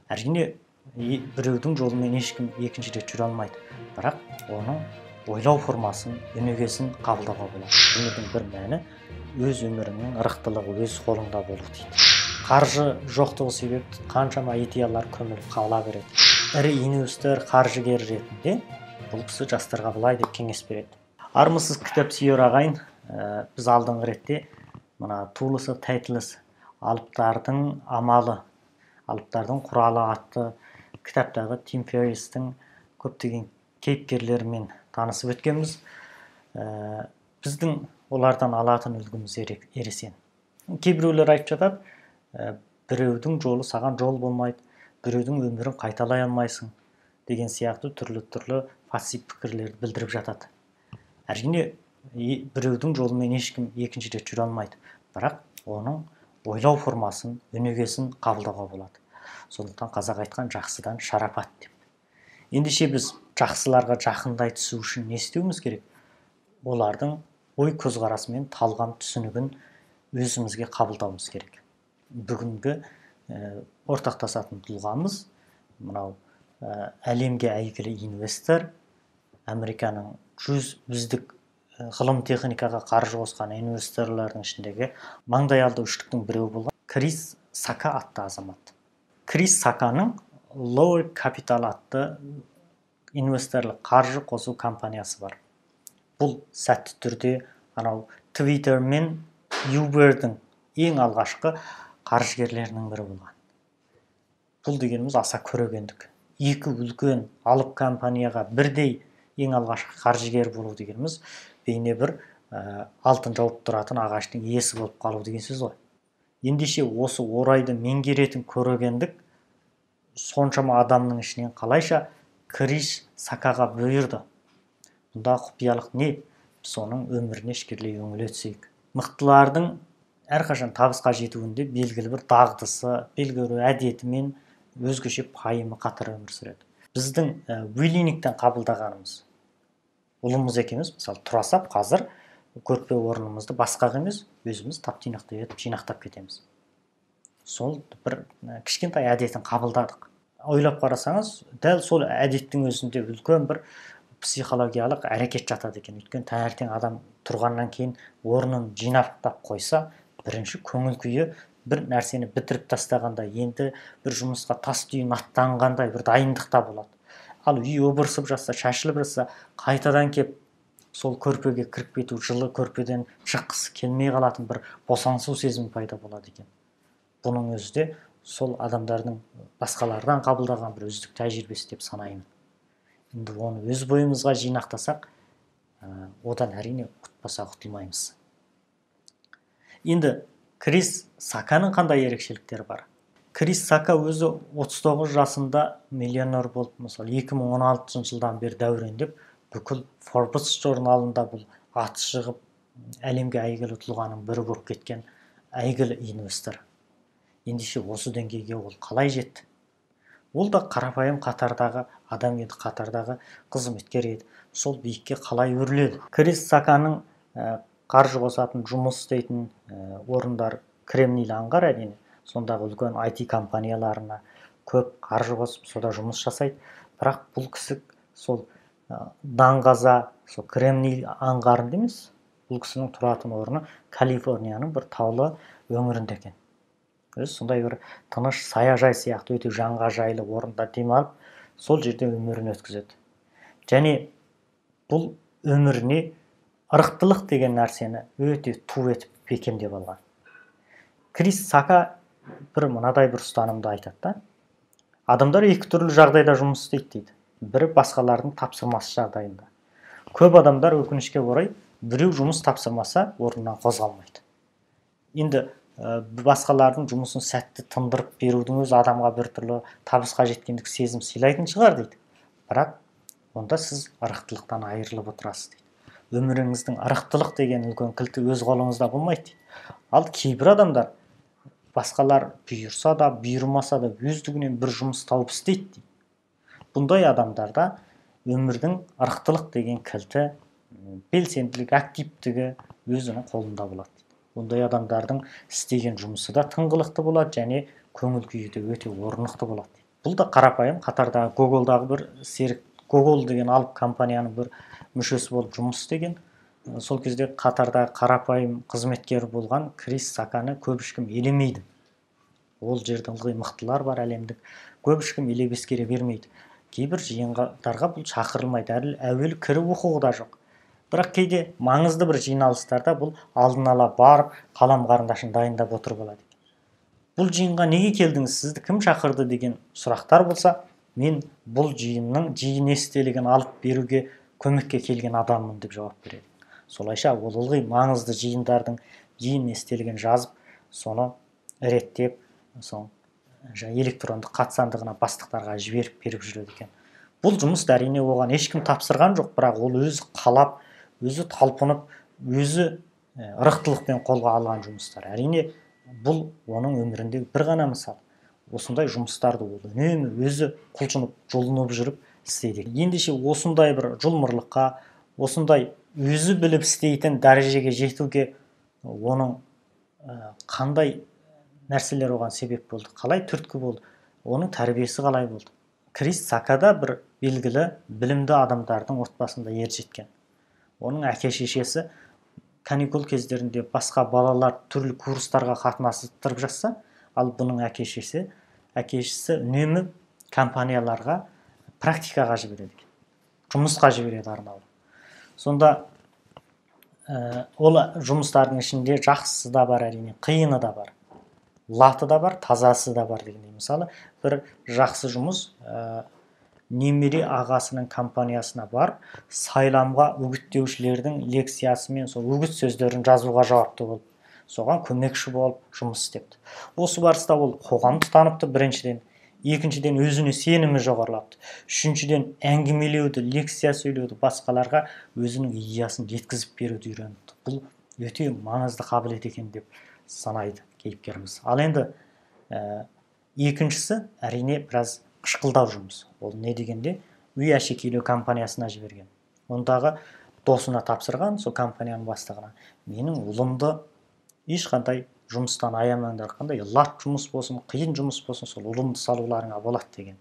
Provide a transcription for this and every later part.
Әрине, біреудің жолымен ешкім екінші рет жүре алмайды, бірақ оның ойлау формасын, өнегесін қабылдауға болады. Өмірдің бір мәні өз өміріңнің ырықтылығы өз қолыңда болу дейді. Қаржы жоқтығы себепті қаншама идеялар көміліп қала береді. Ірі инвестор, қаржыгер ретінде бұл кісі жастарға былай деп кеңес береді. Армысыз кітап сүйер ағайын, біз алдыңғы ретте мына Tools of Titles, алыптардың амалы, алыптардың құралы атты кітаптағы Тим Ферристің көптеген кейіпкерлерімен танысып өткенбіз. Біздің олардан алатын үлгіміз ересен. Кейбіреулер айтып жатады, біреудің жолы саған жол болмайды, біреудің өмірін қайталай алмайсың деген сияқты түрлі фасси пікірлерді білдіріп жатады. Әрине, біреудің жолымен ешкім екінші рет жүре алмайды, бірақ оның ойлау формасын, өнегесін қабылдауға болады. Сондықтан қазақ айтқан жақсыдан шарапат деп. Ендеше біз жақсыларға жақындай түсу үшін не істеуіміз керек? Олардың ой көзқарасы мен талғам түсінігін өзімізге қабылдауымыз керек. Бүгінгі ортақтасатын тұлғамыз мынау әлемге әйгілі инвестор, Американың 100 үздік ғылым техникаға қаржы қосқан инвесторлардың ішіндегі маңдайалды үштіктің біреуі болған Крис Сака атты азамат. Крис Саканың Lower Capital атты инвесторлық қаржы қосу компаниясы бар. Бұл сәтті түрде анау Twitter мен Uber'дің ең алғашқы қаржыгерлерінің бірі болған. Бұл дегеніміз аса көрегендік. Екі үлкен алып компанияға бірдей ең алғашқы қаржыгер болу дегеніміз бейне бір алтын жауып тұратын ағаштың иесі болып қалу деген сөз ғой. Ендеше осы орайды меңгеретін көрегендік соншама адамның ішінен қалайша Крис Сакаға бұйырды? Бұнда құпиялық не? Біз оның өміріне ішкерлей үңіле Мықтылардың әрқашан табысқа жетуінде белгілі бір дағдысы, белгілі бір әдеті мен өзгеше пайымы қатар өмір сүреді. Біздің Уиллиниктен қабылдағанымыз, ұлымыз екенбіз, мысалы тұра сап қазір көрпе орнымызды басқаға емес, өзіміз тап-тұйнақтай етіп жинақтап кетеміз. Сол бір кішкентай әдетін қабылдадық. Ойлап қарасаңыз, дәл сол әдеттің өзінде үлкен бір психологиялық әрекет жатады екен. Өйткені таңертең адам тұрғаннан кейін орнын жинақтап қойса, бірінші көңіл күйі бір нәрсені бітіріп тастағанда, енді бір жұмысқа тас түйін аттанғандай бір дайындықта болады. Ал үй обырсып жатса, шашылып жатса, қайтадан кеп сол көрпеге кіріп кету, жылы көрпеден шыққысы келмей қалатын бір босаңсу сезімі пайда болады екен. Бұның өзі де сол адамдардың басқалардан қабылдаған бір үздік тәжірибесі деп санаймын. Енді оны өз бойымызға жинақтасақ, одан әрине құтпаса құтылмаймыз. Енді Крис Саканың қандай ерекшеліктері бар? Крис Сака өзі 39 жасында миллионер болып, мысалы 2016 жылдан бері дәурендеп, бүкіл Forbes журналында бұл аты шығып, әлемге әйгілі тұлғаның бірі болып кеткен әйгілі инвестор. Ендеше осы деңгейге ол қалай жетті? Ол да қарапайым қатардағы адам еді, қатардағы қызметкер еді. Сол биікке қалай өрледі? Крис Саканың қаржы қосатын, жұмыс істейтін орындар Кремнийлі аңғар әрине. Сондағы үлкен IT компанияларына көп қаржы қосып, сода жұмыс жасайды. Бірақ бұл кісі сол даңғаза, сол Кремний аңғарында емес, бұл кісінің тұратын орны Калифорнияның бір таулы өңірінде екен. Сондай бір тыныш саяжай сияқты өте жанға жайлы орында демалып, сол жерде өмірін өткізеді. Және бұл өміріне ырықтылық деген нәрсені өте ту етіп бекемдеп алған. Крис Сака бір мынадай бір ұстанымды айтады. Адамдар екі түрлі жағдайда жұмыс істейді дейді. Бірі басқалардың тапсырмасы жағдайында. Көп адамдар өкінішке орай біреу жұмыс тапсырмаса орнынан қозғалмайды. Енді басқалардың жұмысын сәтті тындырып берудің өзі адамға біртүрлі табысқа жеткендік сезім сыйлайтын шығар дейді. Бірақ онда сіз ырықтылықтан айырылып отырасыз дейді. Өміріңіздің ырықтылық деген үлкен кілті өз қолыңызда болмайды дейді. Ал кейбір адамдар басқалар бұйырса да, бұйырмаса да өздігінен бір жұмыс тауып істейді дейді. Бұндай адамдарда өмірдің ырықтылық деген кілті, белсенділік, активтігі өзінің қолында болады. Бұндай адамдардың істеген жұмысы да тыңғылықты болады және көңіл күйі де өте орнықты болады. Бұл да қарапайым қатардағы Google'дағы бір серік, Google деген алып компанияның бір мүшесі болып жұмыс істеген. Сол кезде қатардағы қарапайым қызметкер болған Крис Саканы көп ешкім елемейді. Ол жерде ылғи мықтылар бар әлемдік, көп ешкім елеп ескере бермейді. Кейбір жиындарға бұл шақырылмайды, әуелі кіріп оқуы да жоқ. Бірақ кейде маңызды бір жиналыстарда бұл алдын ала барып, қалам қарындашын дайындап отырып алады. Бұл жиынға неге келдіңіз, сізді кім шақырды деген сұрақтар болса, мен бұл жиын естелігін алып беруге көмекке келген адаммын деп жауап береді. Солайша ол ылғи маңызды жиындардың жиын естелігін жазып, соны реттеп, соң электронды қатсандығына бастықтарға жіберіп беріп жүреді екен. Бұл жұмысты әрине оған ешкім тапсырған жоқ, бірақ ол өзі қалап, өзі талпынып, өзі ырықтылықпен қолға алған жұмыстар. Әрине бұл оның өміріндегі бір ғана мысал. Осындай жұмыстарды ол үнемі өзі құлшынып, жолынып жүріп істейді. Ендеше осындай бір жұлмырлыққа, осындай өзі біліп істейтін дәрежеге жетуге оның қандай нәрселер оған себеп болды, қалай түрткі болды, оның тәрбиесі қалай болды. Крис Сакада бір белгілі білімді адамдардың отбасында ер жеткен. Оның әке-шешесі каникул кездерінде басқа балалар түрлі курстарға қатынастырып жатса, ал бұның әке-шешесі үнемі компанияларға практикаға жібереді, жұмысқа жібереді арнаулы. Сонда ол жұмыстардың ішінде жақсысы да бар, әрине қиыны да бар, латы да бар, тазасы да бар дегендей. Мысалы, бір жақсы жұмыс немере ағасының компаниясына бар, сайламға үгіттеушілердің лекциясымен сол үгіт сөздерін жазуға жауапты болып, соған көмекші болып жұмыс істепті. Осы барыста ол қоғамды таныпты біріншіден, екіншіден өзіне сенімі жоғарылапты, үшіншіден әңгімелеуді, лекция сөйлеуді, басқаларға өзінің идеясын жеткізіп беруді үйренді. Бұл өте маңызды қабілет екен деп санайды кейіпкеріміз. Ал енді екіншісі әрине біраз қышқылдау жұмыс. Ол не дегенде, үй әшекейлеу компаниясына жіберген. Ондағы досына тапсырған, сол компанияның бастығына, менің ұлымды ешқандай жұмыстан аямаңдар, қандай лат жұмыс болсын, қиын жұмыс болсын, сол ұлымды салуларыңа болады деген.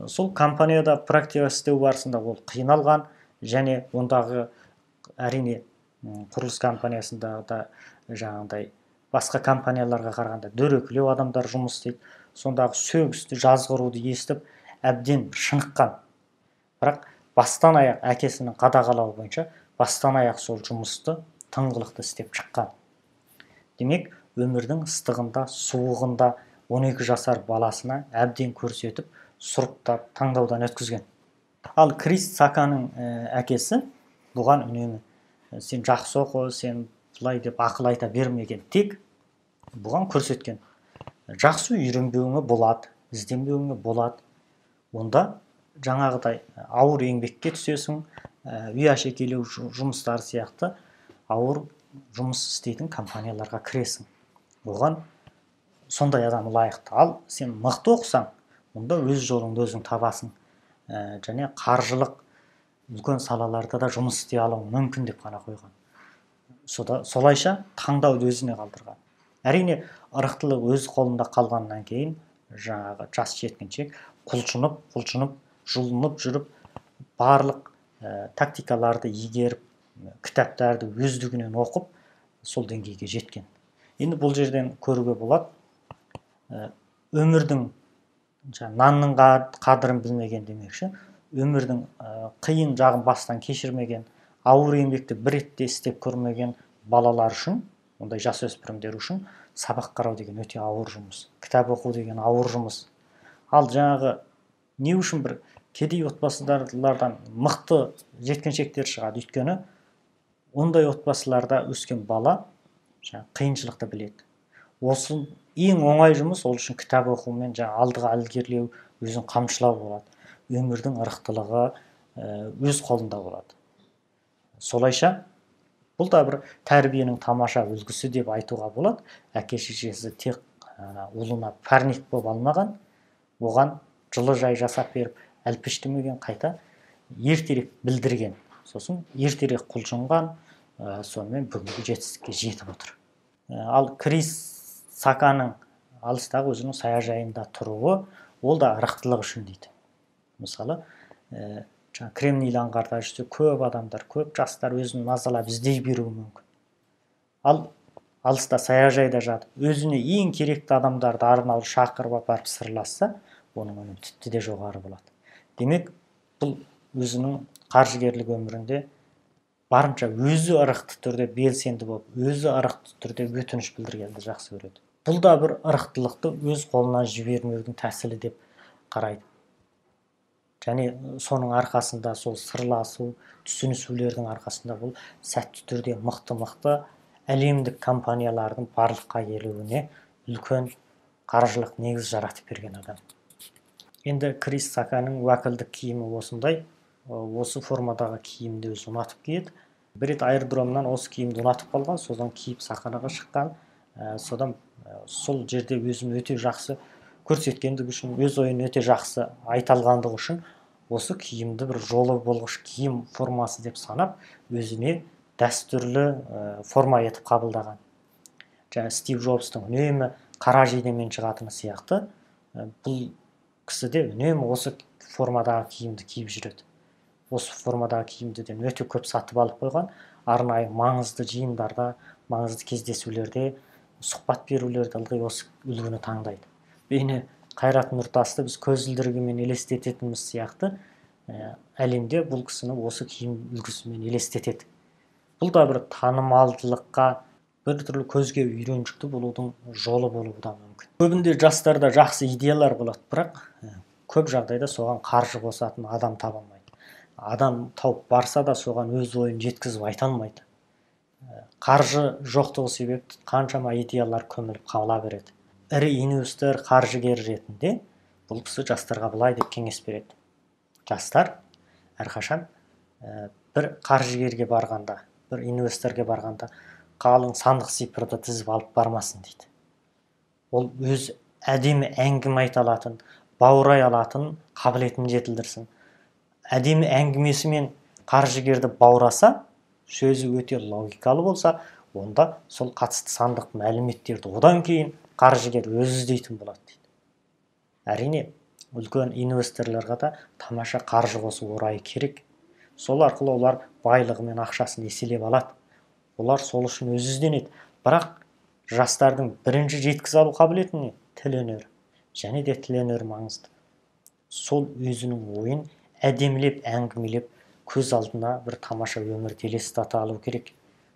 Сол компанияда практика істеу барысында ол қиналған, және ондағы әрине құрылыс компаниясында да жаңағыдай басқа компанияларға қарағанда дөрекілеу адамдар жұмыс істейді. Сондағы сөгісті, жазғыруды естіп, әбден шыныққан. Бірақ бастан аяқ әкесінің қадағалауы бойынша бастан аяқ сол жұмысты тыңғылықты істеп шыққан. Демек, өмірдің ыстығында, суығында 12 жасар баласына әбден көрсетіп, сұрыптап, таңдаудан өткізген. Ал Крис Саканың әкесі бұған үнемі сен жақсы оқы, сен бұлай деп ақыл айта бермеген, тек бұған көрсеткен. Жақсы үйренбеуіңе болады, ізденбеуіңе болады. Онда жаңағыдай ауыр еңбекке түсесің, үй әшекейлеу жұмыстары сияқты ауыр жұмыс істейтін компанияларға кіресің. Оған сондай адам лайықты. Ал сен мықты оқысаң, онда өз жолыңды өзің табасың. Және қаржылық үлкен салаларда да жұмыс істей алуың мүмкін деп қана қойған. Солайша таңдауды өзіне қалдырған. Әрине, ырықтылық өз қолында қалғаннан кейін жаңағы жас жеткіншек құлшынып, жұлынып жүріп, барлық тактикаларды игеріп, кітаптарды өздігінен оқып, сол деңгейге жеткен. Енді бұл жерден көруге болады, өмірдің нанның қадірін білмеген демекші, өмірдің қиын жағын бастан кешірмеген, ауыр еңбекті бір ретте істеп көрмеген балалар үшін, ондай жасөспірімдер үшін сабақ қарау деген өте ауыр жұмыс, кітап оқу деген ауыр жұмыс. Ал жаңағы не үшін бір кедей отбасылардан мықты жеткіншектер шығады, өйткені ондай отбасыларда өскен бала қиыншылықты біледі. Осы ең оңай жұмыс ол үшін кітап оқумен алдыға ілгерілеу, өзін қамшылау болады. Өмірдің ырықтылығы өз қолында болады. Солайша бұл да бір тәрбиенің тамаша үлгісі деп айтуға болады. Әке-шешесі тек ұлына пәрнек болып алмаған, оған жылы жай жасап беріп, әлпештемеген, қайта ертерек білдірген. Сосын ертерек құлшынған, сонымен бүгінгі жетістікке жетіп отыр. Ал Крис Саканың алыстағы өзінің саяжайында тұруы, ол да ырықтылық үшін дейді. Мысалы кремнийлі аңғарда жүрсе көп адамдар, көп жастар өзін мазалап іздей беруі мүмкін. Ал алыста саяжайда жатып өзіне ең керекті адамдарды арнаулы шақырып апарып сырласса, оның өнімі тіпті де жоғары болады. Демек, бұл өзінің қаржыгерлік өмірінде барынша өзі ырықты түрде белсенді болып, өзі ырықты түрде өтініш білдіргенді жақсы көреді. Бұл да бір ырықтылықты өз қолынан жібермеудің тәсілі деп қарайды. Және соның арқасында, сол сырласу, түсінісулердің арқасында бұл сәтті түрде мықты әлемдік компаниялардың барлыққа келуіне үлкен қаржылық негіз жаратып берген адам. Енді Крис Саканың уәкілдік киімі осындай, осы формадағы киімді өзі ұнатып киеді. Бір рет аэродромнан осы киімді ұнатып қалған, содан киіп сахнаға шыққан, содан сол жерде өзін өте жақсы көрсеткендігі үшін, өз ойын өте жақсы айта алғандығы үшін осы киімді бір жолы болғыш киім формасы деп санап, өзіне дәстүрлі форма етіп қабылдаған. Жаңа Стив Джобстың үнемі қара жейдемен шығатыны сияқты, бұл кісі де үнемі осы формадағы киімді киіп жүреді. Осы формадағы киімдерден өте көп сатып алып қойған, арнайы маңызды жиындарда, маңызды кездесулерде, сұхбат берулерде ылғи осы үлгіні таңдайды. Бейне Қайрат Нұртасты біз көзілдірігімен елестететініміз сияқты, әлемде бұл кісіні осы киім үлгісімен елестетеді. Бұл да бір танымалдылыққа, бір түрлі көзге үйреншікті болудың жолы болуы да мүмкін. Көбінде жастарда жақсы идеялар болады, бірақ көп жағдайда соған қаржы қосатын адам таба алмайды. Адам тауып барса да соған өз ойын жеткізіп айта алмайды. Қаржы жоқтығы себепті қаншама идеялар көміліп қала береді. Ірі инвестор, қаржыгер ретінде бұл кісі жастарға былай деп кеңес береді. Жастар әрқашан бір қаржыгерге барғанда, бір инвесторге барғанда қалың сандық цифрды тізіп алып бармасын дейді. Ол өз әдемі әңгіме айта алатын, баурай алатын қабілетін жетілдірсін. Әдемі әңгімесімен қаржыгерді баураса, сөзі өте логикалы болса, онда сол қатысты сандық мәліметтерді одан кейін қаржыгер өзі іздейтін болады дейді. Әрине, үлкен инвесторларға да тамаша қаржы қосу орайы керек. Сол арқылы олар байлығы мен ақшасын еселеп алады. Олар сол үшін өзі ізденеді. Бірақ жастардың бірінші жеткізе алу қабілетіне тіл өнері, және де тіл өнері маңызды. Сол өзінің ойын әдемілеп, әңгімелеп, көз алдына бір тамаша өмірді елестете алу керек.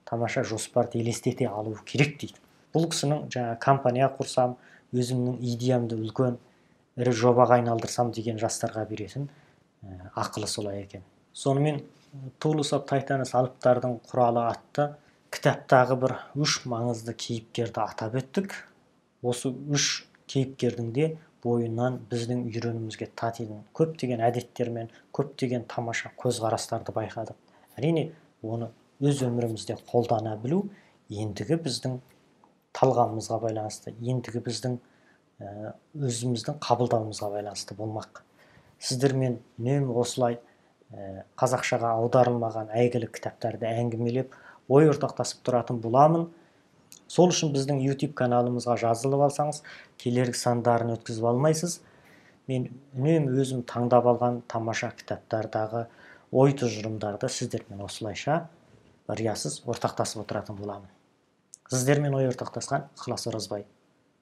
Тамаша жоспарды елестете алу керек дейді. Бұл кісінің жаңа компания құрсам, өзімнің идеямды үлкен ірі жобаға айналдырсам деген жастарға беретін ақылы солай екен. Сонымен Tools of Titanus алыптардың құралы атты кітаптағы бір 3 маңызды кейіпкерді атап өттік. Осы 3 кейіпкердің де бойынан біздің үйренімізге татитын көптеген әдеттер мен көптеген тамаша көзқарастарды байқадық. Әрине, оны өз өмірімізде қолдана білу ендігі біздің талғамымызға байланысты, ендігі біздің өзіміздің қабылдауымызға байланысты болмақ. Сіздермен үнемі осылай қазақшаға аударылмаған әйгілі кітаптарды әңгімелеп, ой ортақтасып тұратын боламын. Сол үшін біздің YouTube каналымызға жазылып алсаңыз, келер сандарын өткізіп алмайсыз. Мен үнемі өзім таңдап алған тамаша кітаптардағы ой тұжырымдарды сіздермен осылайша риясыз ортақтасып отыратын боламын. Сіздермен ой ортақтасқан Ықылас Оразбай.